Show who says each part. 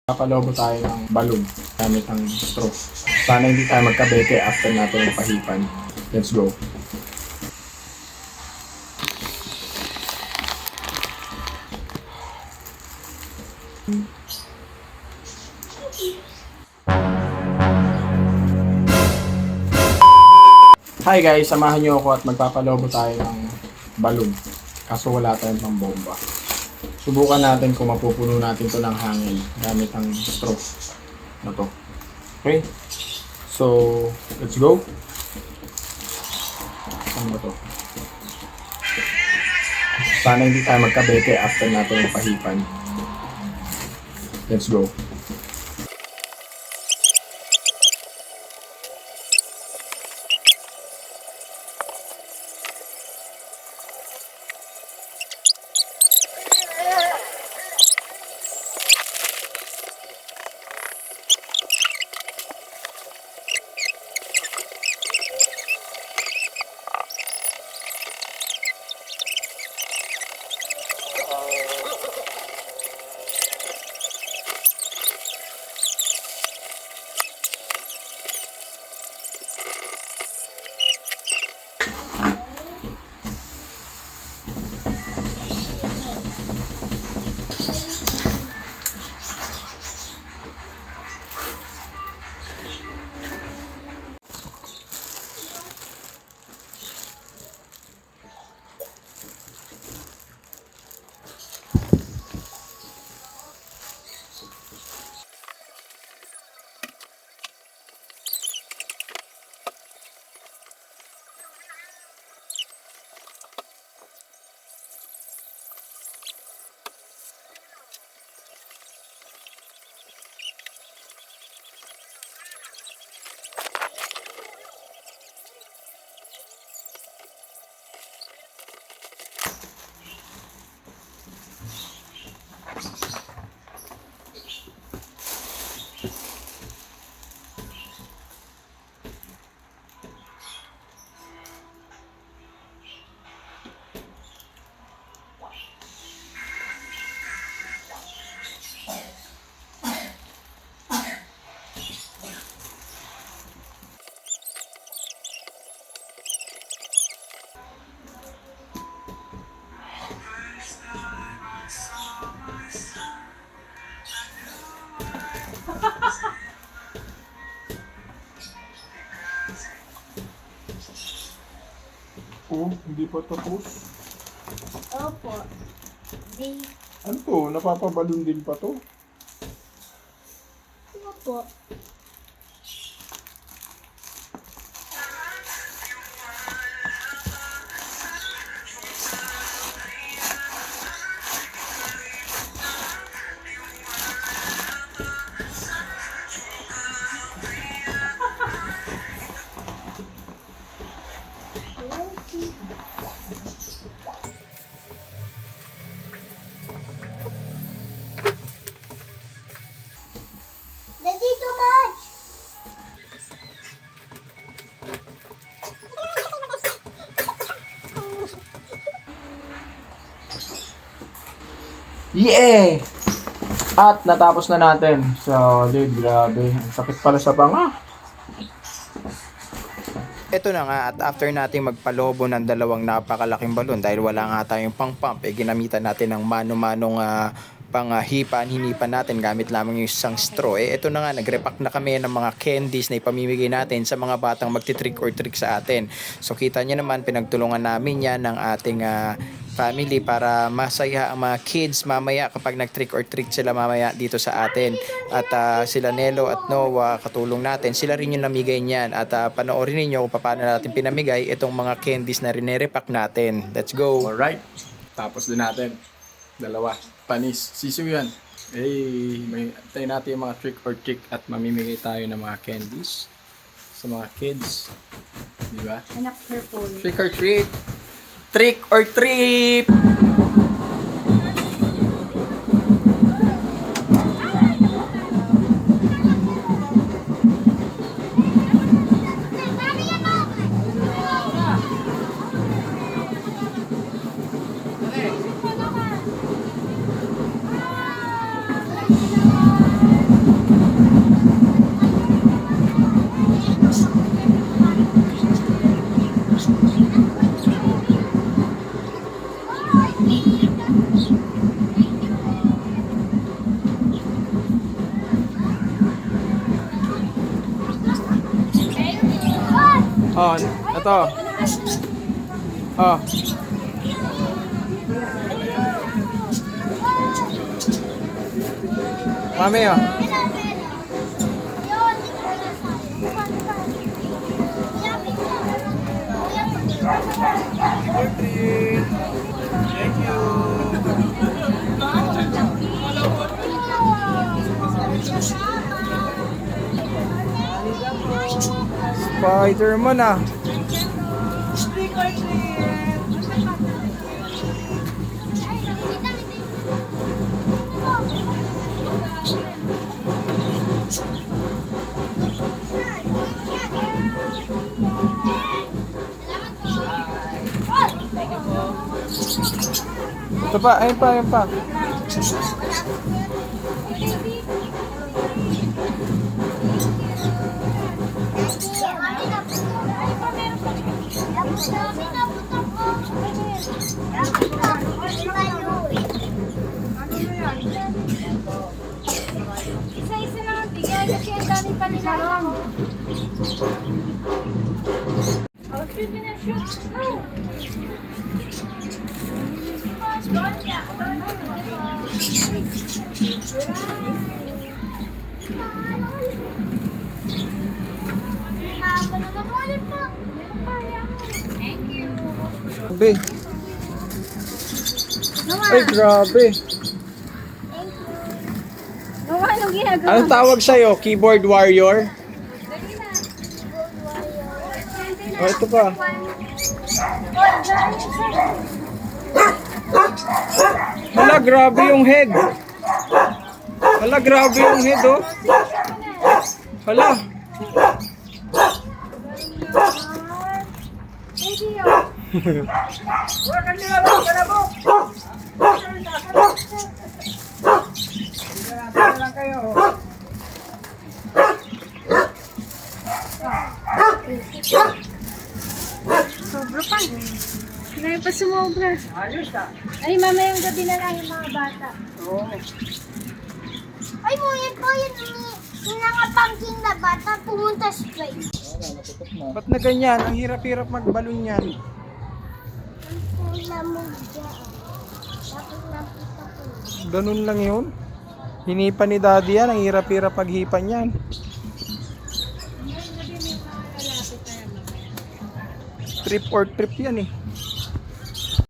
Speaker 1: Papalobo tayo ng balloon gamit ang straw. Sana hindi tayo magkabete after natin yung pahipan. Let's go. Hi guys, samahan niyo ako at magpapalobo tayo ng balloon. Kaso wala tayong pambomba. Subukan natin kung mapupuno natin to ng hangin gamit ang straw na to. Okay? So, let's go. Saan ba to? Sana hindi tayo magkabete after natin yung pahipan. Let's go. Oh, hindi pa tapos.
Speaker 2: Opo. Di.
Speaker 1: Ano to? Napapabalon din pa to?
Speaker 2: Opo. Daddy, too much!
Speaker 1: Yeah! At natapos na natin. So, dude, grabe. Ang sakit pala sa panga.
Speaker 3: Ito na nga, at after nating magpalobo ng dalawang napakalaking balon dahil wala nga tayong pang-pump, ginamitan natin ng mano-manong panghipan, hinipan natin gamit lamang yung isang straw. Ito na nga, nagrepack na kami ng mga candies na ipamimigay natin sa mga batang magti-trick or trick sa atin. So kita nyo naman, pinagtulungan namin yan ng ating family para masaya ang mga kids mamaya kapag nag-trick or treat sila mamaya dito sa atin. At sila Nelo at Noah, katulong natin, sila rin yung namigay niyan. At panoorin niyo kung paano natin pinamigay itong mga candies na rinerepack natin. Let's go!
Speaker 1: Alright. Tapos din natin. Dalawa. Panis. Sisiw yan. May tayo natin yung mga trick or treat at mamimigay tayo ng mga candies sa mga kids. Di ba?
Speaker 2: Anak purple.
Speaker 1: Trick or treat! Trick or treat! Oh, ito. Oh. Mami, oh. Thank you. Spider-Man ah. Ito pa, ayun pa, ayun pa.
Speaker 2: Isa-isa lang ang bigay kasi ang dami pa nila. Oh, shoot na shoot. Oh. Thank you.
Speaker 1: Grabe. Ay, grabe.
Speaker 2: Mama, anong ginagawa?
Speaker 1: Anong tawag sa'yo? Keyboard warrior? Oh, ito pa. Hala, grabe yung head. Hala, grabe yung head, oh. Hala.
Speaker 2: Sobra pa. Hindi pa sumobra. Ay, mamayang gabi na lang yung mga bata. Ay, mo yan po yung nangapangking na bata pumunta straight.
Speaker 1: Ba't na ganyan? Ang hirap-hirap magbalon yan.
Speaker 2: Ang pula mo dyan. Tapos nakita ko.
Speaker 1: Ganun lang yun. Hinipan ni daddy yan. Ang hirap-hirap paghipan yan. Trip or trip yan eh.